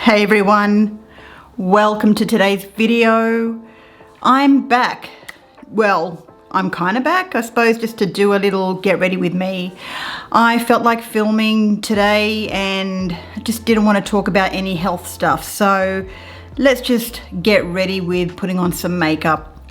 Hey everyone, welcome to today's video. I'm back. Well, I'm kind of back, I suppose, just to do a little get ready with me. I felt like filming today and just didn't want to talk about any health stuff. So let's just get ready with putting on some makeup.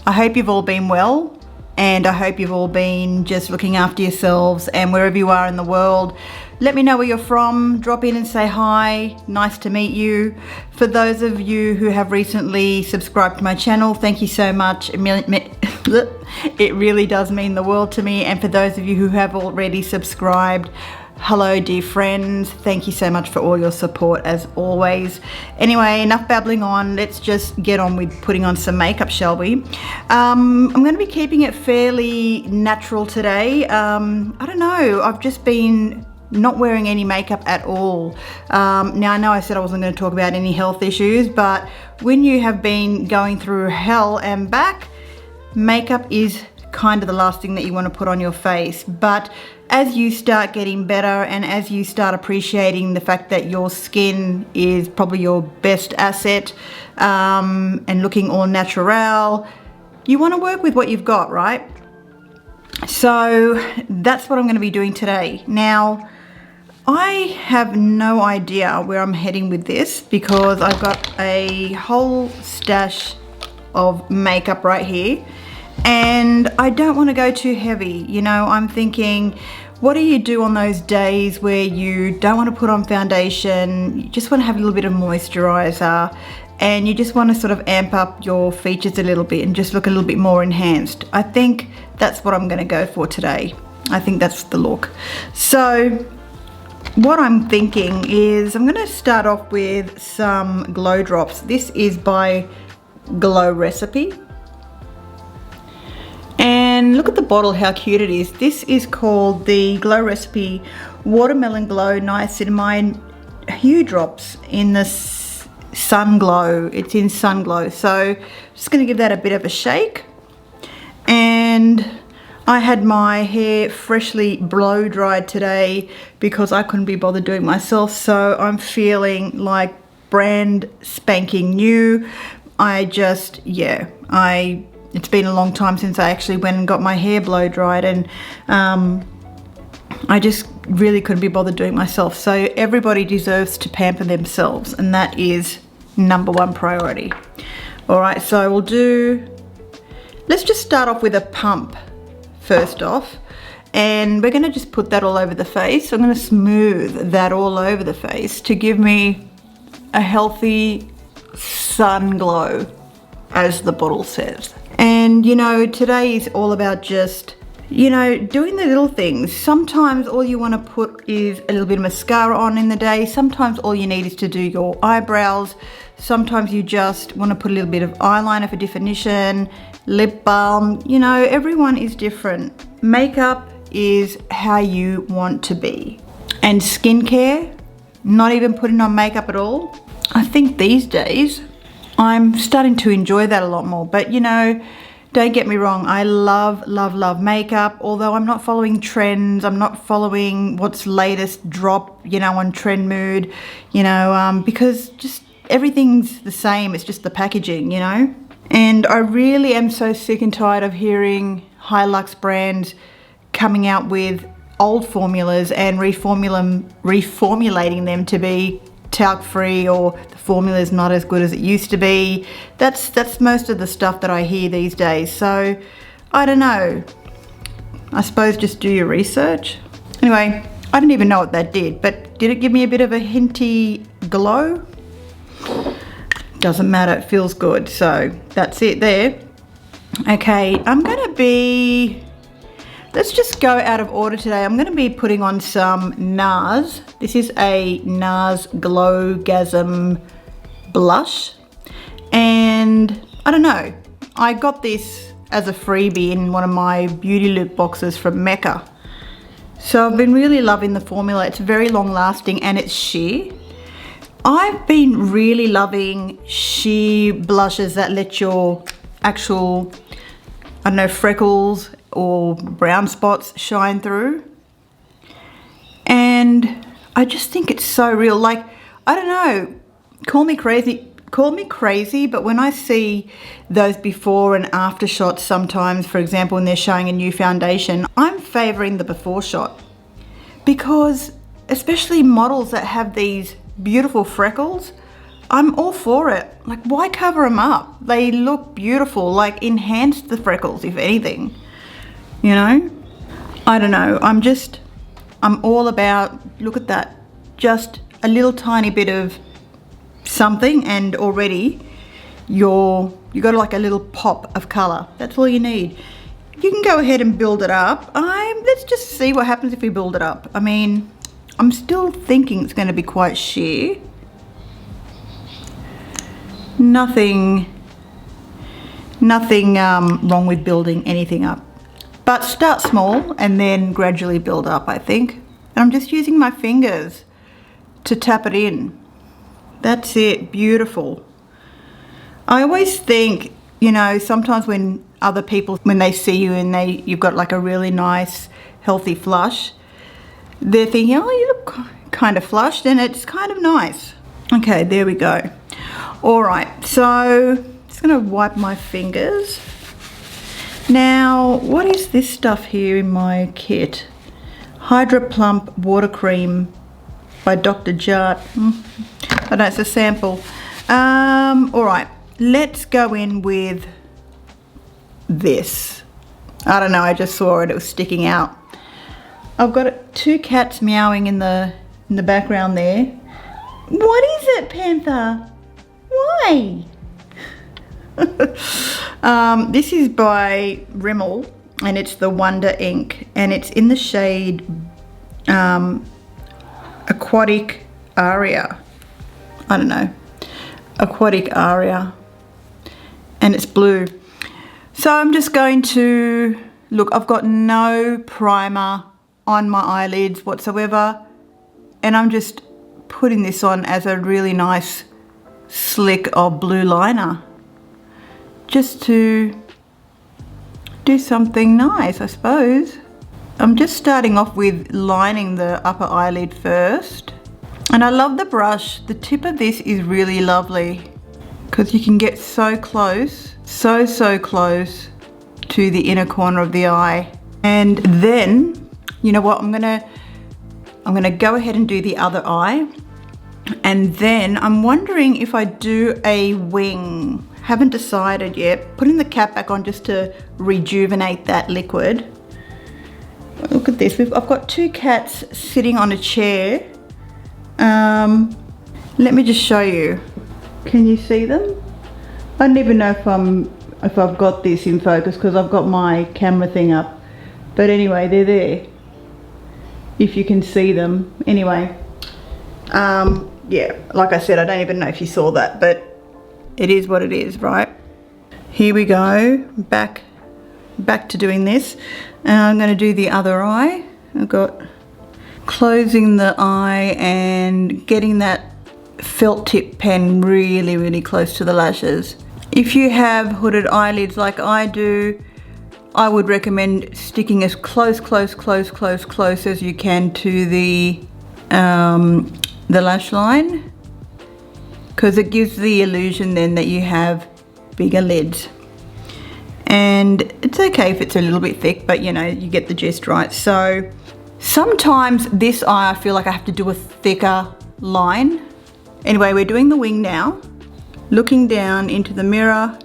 I hope you've all been well. And I hope you've all been just looking after yourselves, and wherever you are in the world, let me know where you're from. Drop in and say hi. Nice to meet you. For those of you who have recently subscribed to my channel, thank you so much. It really does mean the world to me. And for those of you who have already subscribed, hello dear friends, thank you so much for all your support as always. Anyway, enough babbling on, let's just get on with putting on some makeup, shall we? I'm going to be keeping it fairly natural today. I don't know, I've just been not wearing any makeup at all. Now I know I said I wasn't going to talk about any health issues, but when you have been going through hell and back, makeup is kind of the last thing that you want to put on your face. But as you start getting better and as you start appreciating the fact that your skin is probably your best asset, and looking all natural, you want to work with what you've got, right? So that's what I'm going to be doing today. Now, I have no idea where I'm heading with this because I've got a whole stash of makeup right here. And I don't want to go too heavy. You know, I'm thinking, what do you do on those days where you don't want to put on foundation, you just want to have a little bit of moisturizer, and you just want to sort of amp up your features a little bit and just look a little bit more enhanced? I think that's what I'm going to go for today. I think that's the look. So what I'm thinking is I'm going to start off with some glow drops. This is by Glow Recipe. And look at the bottle, how cute it is. This is called the Glow Recipe Watermelon Glow Niacinamide Hue Drops in the Sun Glow. It's in Sun Glow. So just going to give that a bit of a shake. And I had my hair freshly blow dried today because I couldn't be bothered doing it myself. So I'm feeling like brand spanking new. It's been a long time since I actually went and got my hair blow dried, and I just really couldn't be bothered doing it myself. So everybody deserves to pamper themselves, and that is #1 priority. All right, so let's just start off with a pump first off, and we're gonna just put that all over the face. So I'm gonna smooth that all over the face to give me a healthy sun glow, as the bottle says. And you know, today is all about just, you know, doing the little things. Sometimes all you want to put is a little bit of mascara on in the day. Sometimes all you need is to do your eyebrows. Sometimes you just want to put a little bit of eyeliner for definition, lip balm. You know, everyone is different. Makeup is how you want to be. And skincare, not even putting on makeup at all. I think these days I'm starting to enjoy that a lot more. But you know, don't get me wrong, I love, love, love makeup, although I'm not following trends. I'm not following what's latest drop, you know, on Trend Mood, you know, because just everything's the same. It's just the packaging, you know. And I really am so sick and tired of hearing Hilux brands coming out with old formulas and reformulating them to be talc free, or the formula is not as good as it used to be. That's most of the stuff that I hear these days. So I don't know, I suppose just do your research. Anyway, I didn't even know what that did, but did it give me a bit of a hinty glow? Doesn't matter, it feels good. So that's it there. Okay, let's just go out of order today. I'm going to be putting on some NARS. This is a NARS Glowgasm blush. And I don't know, I got this as a freebie in one of my beauty loop boxes from Mecca. So I've been really loving the formula. It's very long lasting and it's sheer. I've been really loving sheer blushes that let your actual, I don't know, freckles or brown spots shine through. And I just think it's so real. Like, I don't know, call me crazy, but when I see those before and after shots sometimes, for example, when they're showing a new foundation, I'm favoring the before shot, because especially models that have these beautiful freckles, I'm all for it. Like, why cover them up? They look beautiful, like enhance the freckles, if anything, you know? I don't know, I'm all about, look at that, just a little tiny bit of something and already you got like a little pop of color. That's all you need. You can go ahead and build it up. Let's just see what happens if we build it up. I mean, I'm still thinking it's going to be quite sheer. Nothing wrong with building anything up, but start small and then gradually build up, I think. And I'm just using my fingers to tap it in. That's it, beautiful. I always think, you know, sometimes when other people, when they see you and you've got like a really nice, healthy flush, they're thinking, oh, you look kind of flushed, and it's kind of nice. Okay, there we go. All right, so just gonna wipe my fingers. Now, what is this stuff here in my kit? Hydra Plump Water Cream by Dr. Jart. I know it's a sample. All right, let's go in with this. I don't know, I just saw it was sticking out. I've got two cats meowing in the background there. What is it, Panther? Why? This is by Rimmel, and it's the Wonder Ink, and it's in the shade Aquatic Aria. I don't know, Aquatic Aria, and it's blue. So I'm just going to, look, I've got no primer on my eyelids whatsoever, and I'm just putting this on as a really nice slick of blue liner, just to do something nice, I suppose. I'm just starting off with lining the upper eyelid first. And I love the brush. The tip of this is really lovely because you can get so close, so close to the inner corner of the eye. And then, you know what, I'm gonna go ahead and do the other eye. And then I'm wondering if I do a wing. Haven't decided yet. Putting the cap back on just to rejuvenate that liquid. Look at this, I've got two cats sitting on a chair. Let me just show you. Can you see them? I don't even know if I've got this in focus because I've got my camera thing up. But anyway, they're there. If you can see them. Anyway, yeah, like I said, I don't even know if you saw that, but it is what it is, right? Here we go, back to doing this. And I'm going to do the other eye. I've got closing the eye and getting that felt tip pen really close to the lashes. If you have hooded eyelids like I do, I would recommend sticking as close as you can to the lash line, because it gives the illusion then that you have bigger lids. And it's okay if it's a little bit thick, but you know, you get the gist, right? So sometimes this eye, I feel like I have to do a thicker line. Anyway, we're doing the wing now. Looking down into the mirror.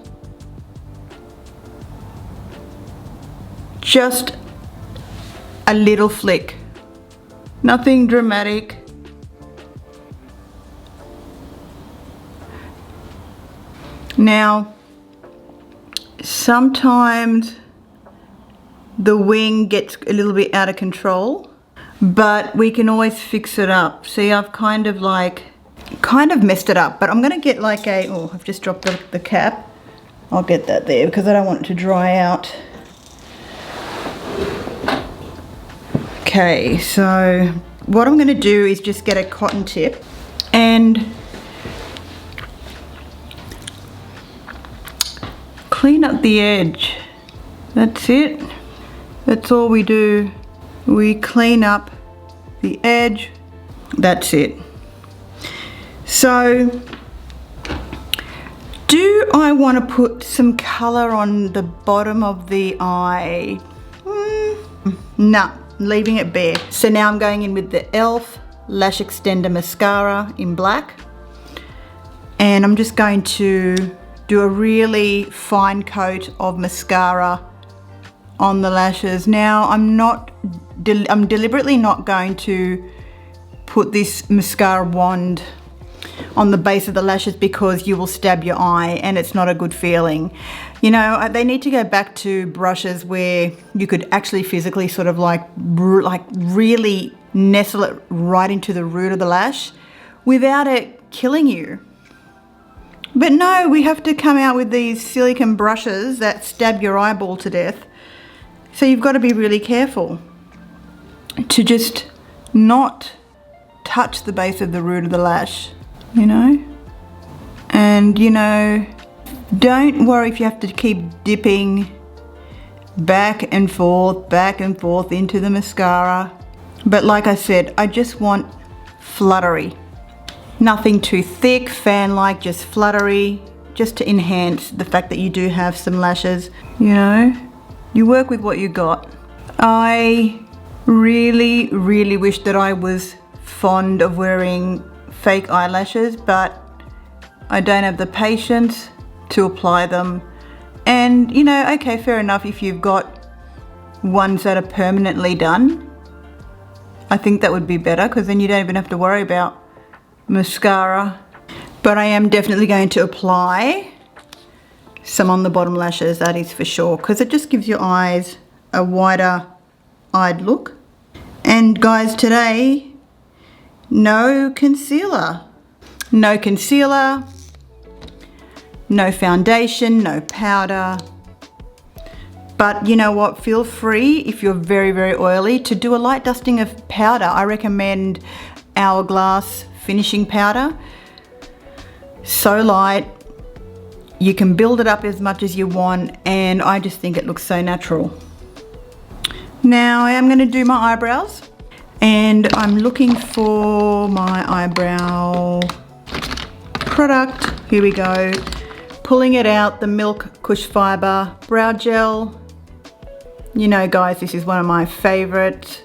Just a little flick. Nothing dramatic. Now, sometimes the wing gets a little bit out of control, but we can always fix it up. See, I've kind of messed it up, but I'm gonna get like oh, I've just dropped the cap. I'll get that there because I don't want it to dry out. Okay, so what I'm gonna do is just get a cotton tip and clean up the edge. That's it. That's all we do. We clean up the edge. That's it. So Do I want to put some colour on the bottom of the eye? No, leaving it bare. So now I'm going in with the e.l.f. Lash Extender Mascara in black. And I'm just going to do a really fine coat of mascara on the lashes. Now I'm deliberately not going to put this mascara wand on the base of the lashes because you will stab your eye and it's not a good feeling. You know, they need to go back to brushes where you could actually physically sort of like really nestle it right into the root of the lash without it killing you. But no, we have to come out with these silicone brushes that stab your eyeball to death. So you've got to be really careful to just not touch the base of the root of the lash, you know? And, you know, don't worry if you have to keep dipping back and forth into the mascara. But like I said, I just want fluttery. Nothing too thick, fan-like, just fluttery, just to enhance the fact that you do have some lashes, you know? You work with what you got. I really, really wish that I was fond of wearing fake eyelashes, but I don't have the patience to apply them. And, you know, okay, fair enough if you've got ones that are permanently done. I think that would be better because then you don't even have to worry about mascara. But I am definitely going to apply some on the bottom lashes, that is for sure, because it just gives your eyes a wider eyed look. And guys, today, no concealer. No concealer, no foundation, no powder. But you know what, feel free if you're very, very oily to do a light dusting of powder. I recommend Hourglass finishing powder. So light, you can build it up as much as you want, and I just think it looks so natural. Now I am going to do my eyebrows, and I'm looking for my eyebrow product. Here we go. Pulling it out, the Milk Kush Fiber Brow Gel. You know guys, this is one of my favorites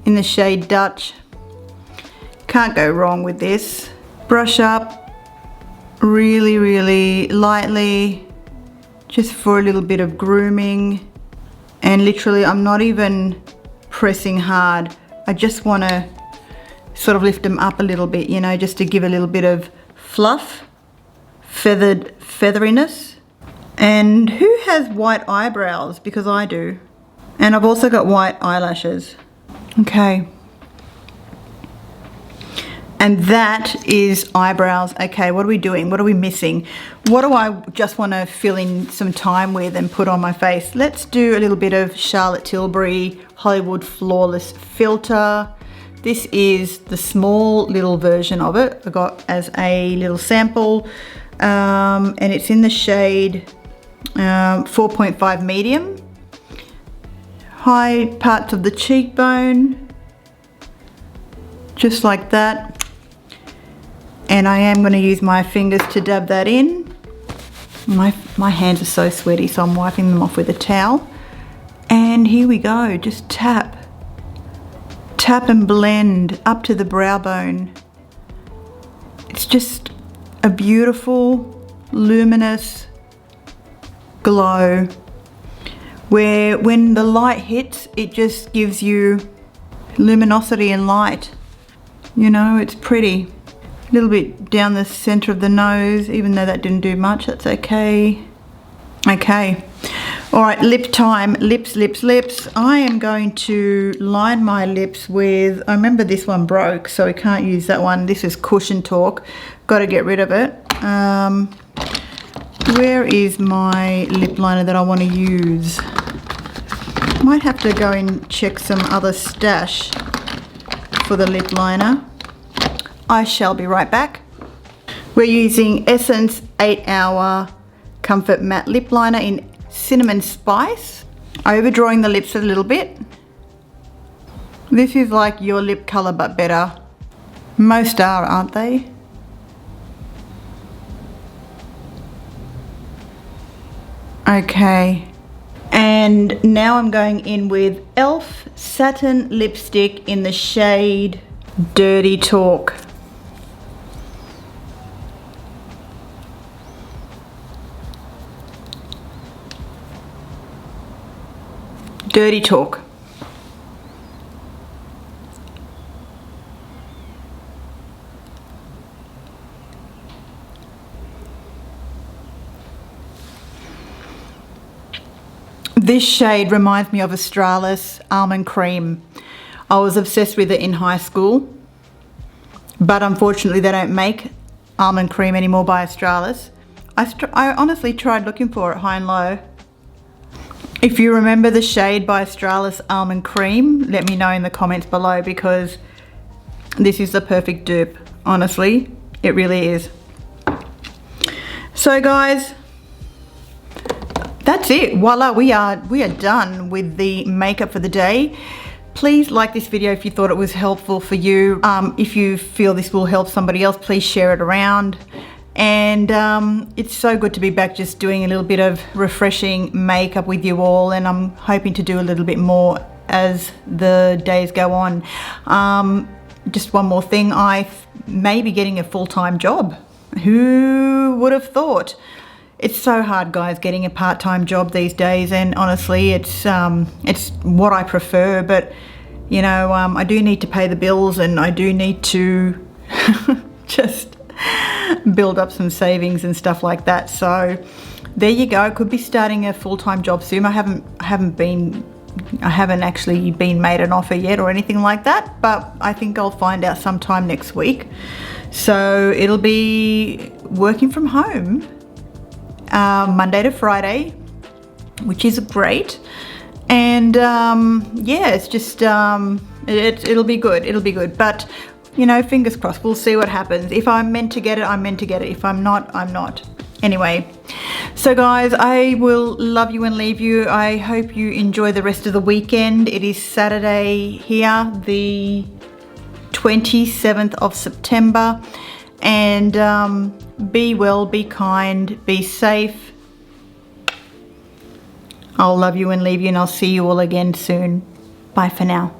in the shade Dutch. Can't go wrong with this. Brush up really, really lightly, just for a little bit of grooming. And literally, I'm not even pressing hard. I just want to sort of lift them up a little bit, you know, just to give a little bit of fluff, featheriness. And who has white eyebrows? Because I do. And I've also got white eyelashes. Okay. And that is eyebrows. Okay, what are we doing? What are we missing? What do I just want to fill in some time with and put on my face? Let's do a little bit of Charlotte Tilbury Hollywood Flawless Filter. This is the small little version of it. I got as a little sample, and it's in the shade 4.5 medium. High parts of the cheekbone, just like that. And I am going to use my fingers to dab that in. My hands are so sweaty, so I'm wiping them off with a towel. And here we go, just tap. Tap and blend up to the brow bone. It's just a beautiful, luminous glow where when the light hits, it just gives you luminosity and light. You know, it's pretty. A little bit down the center of the nose, even though that didn't do much, that's okay. Okay, all right, lip time. Lips. I am going to line my lips with, I remember this one broke, so we can't use that one. This is Cushion Talk, got to get rid of it. Where is my lip liner that I want to use? Might have to go and check some other stash for the lip liner. I shall be right back. We're using Essence 8-Hour Comfort Matte Lip Liner in Cinnamon Spice. Overdrawing the lips a little bit. This is like your lip colour but better. Most are, aren't they? Okay. And now I'm going in with e.l.f. Satin Lipstick in the shade Dirty Talk. Dirty Talk. This shade reminds me of Effortless Almond Cream. I was obsessed with it in high school, but unfortunately they don't make almond cream anymore by Effortless. I honestly tried looking for it high and low. If you remember the shade by Effortless Almond Cream, let me know in the comments below, because this is the perfect dupe. Honestly, it really is. So guys, that's it. Voila, we are done with the makeup for the day. Please like this video if you thought it was helpful for you. If you feel this will help somebody else, please share it around. And it's so good to be back just doing a little bit of refreshing makeup with you all, and I'm hoping to do a little bit more as the days go on. Just one more thing, I may be getting a full-time job. Who would have thought? It's so hard, guys, getting a part-time job these days, and honestly it's what I prefer, but you know, I do need to pay the bills, and I do need to just build up some savings and stuff like that. So there you go. Could be starting a full-time job soon. I haven't actually been made an offer yet or anything like that, but I think I'll find out sometime next week. So it'll be working from home Monday to Friday, which is great. And yeah, it's just it'll be good, but you know, fingers crossed. We'll see what happens. If I'm meant to get it, I'm meant to get it. If I'm not, I'm not. Anyway, so guys, I will love you and leave you. I hope you enjoy the rest of the weekend. It is Saturday here, the 27th of September, and be well, be kind, be safe. I'll love you and leave you, and I'll see you all again soon. Bye for now.